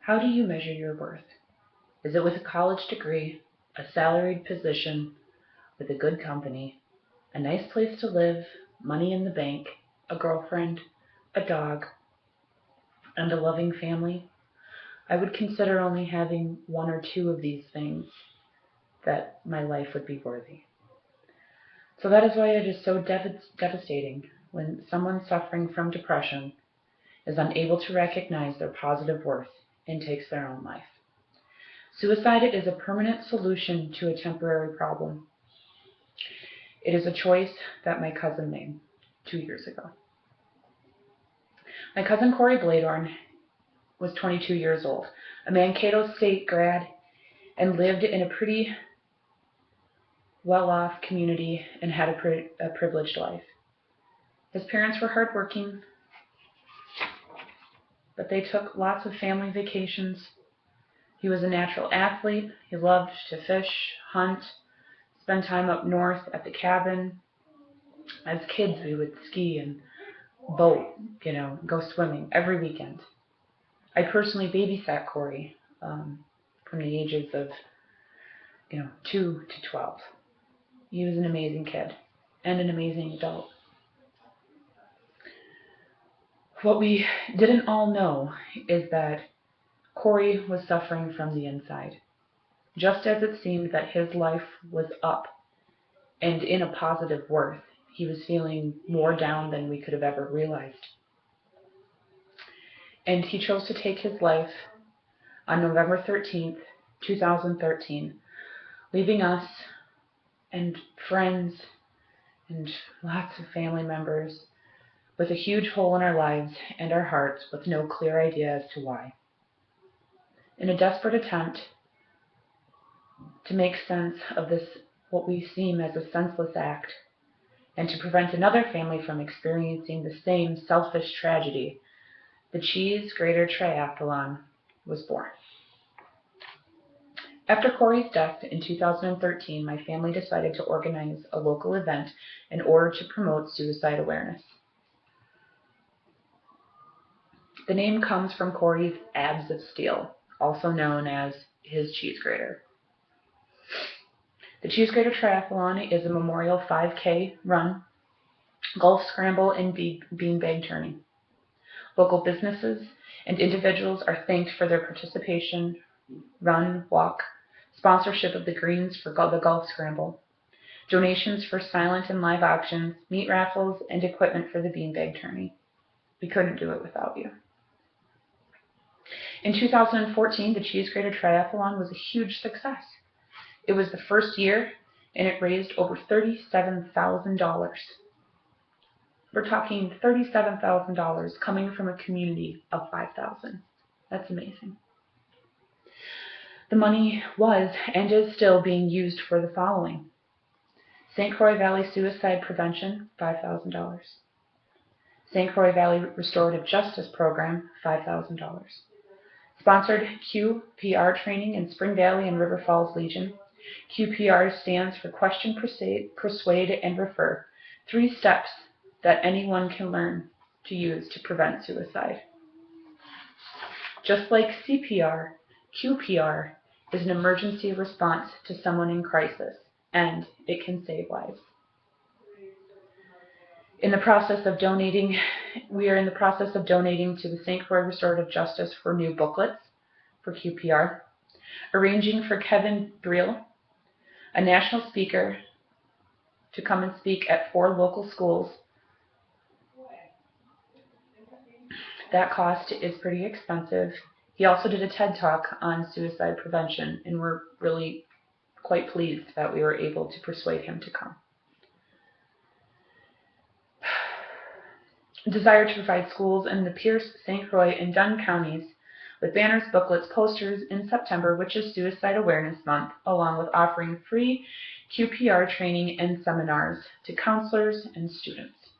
How do you measure your worth? Is it with a college degree, a salaried position, with a good company, a nice place to live, money in the bank, a girlfriend, a dog, and a loving family? I would consider only having one or two of these things that my life would be worthy. So that is why it is so devastating when someone suffering from depression is unable to recognize their positive worth and takes their own life. Suicide is a permanent solution to a temporary problem. It is a choice that my cousin made 2 years ago. My cousin Corey Bladorn was 22 years old, a Mankato State grad, and lived in a pretty well-off community and had a privileged life. His parents were hardworking, but they took lots of family vacations. He was a natural athlete. He loved to fish, hunt, spend time up north at the cabin. As kids, we would ski and boat, go swimming every weekend. I personally babysat Corey from the ages of, 2 to 12. He was an amazing kid and an amazing adult. What we didn't all know is that Corey was suffering from the inside. Just as it seemed that his life was up and in a positive worth, he was feeling more down than we could have ever realized. And he chose to take his life on November 13th, 2013, leaving us and friends and lots of family members with a huge hole in our lives and our hearts with no clear idea as to why. In a desperate attempt to make sense of this, what we seem as a senseless act, and to prevent another family from experiencing the same selfish tragedy, the Cheese Grater Triathlon was born. After Corey's death in 2013, my family decided to organize a local event in order to promote suicide awareness. The name comes from Corey's abs of steel, also known as his cheese grater. The Cheese Grater Triathlon is a memorial 5K run, golf scramble, and beanbag tourney. Local businesses and individuals are thanked for their participation, run, walk, sponsorship of the greens for the golf scramble, donations for silent and live auctions, meat raffles, and equipment for the beanbag tourney. We couldn't do it without you. In 2014, the Cheese Grater Triathlon was a huge success. It was the first year, and it raised over $37,000. We're talking $37,000 coming from a community of 5,000. That's amazing. The money was and is still being used for the following: St. Croix Valley Suicide Prevention, $5,000. St. Croix Valley Restorative Justice Program, $5,000. Sponsored QPR training in Spring Valley and River Falls Legion. QPR stands for Question, Persuade, and Refer. 3 steps that anyone can learn to use to prevent suicide. Just like CPR, QPR is an emergency response to someone in crisis, and it can save lives. We are in the process of donating to the St. Croix Restorative Justice for new booklets for QPR, arranging for Kevin Briel, a national speaker, to come and speak at 4 local schools. That cost is pretty expensive. He also did a TED Talk on suicide prevention, and we're really quite pleased that we were able to persuade him to come. Desire to provide schools in the Pierce, St. Croix, and Dunn counties with banners, booklets, posters in September, which is Suicide Awareness Month, along with offering free QPR training and seminars to counselors and students.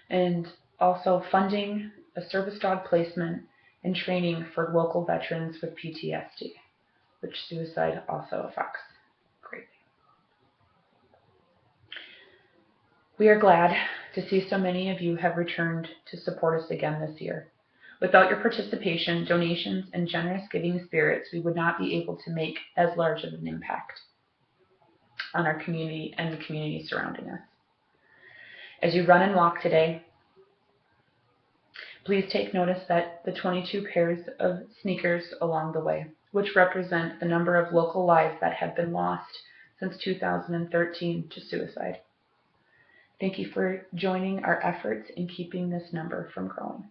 And also funding a service dog placement and training for local veterans with PTSD, which suicide also affects greatly. We are glad to see so many of you have returned to support us again this year. Without your participation, donations, and generous giving spirits, we would not be able to make as large of an impact on our community and the community surrounding us. As you run and walk today, please take notice that the 22 pairs of sneakers along the way, which represent the number of local lives that have been lost since 2013 to suicide. Thank you for joining our efforts in keeping this number from growing.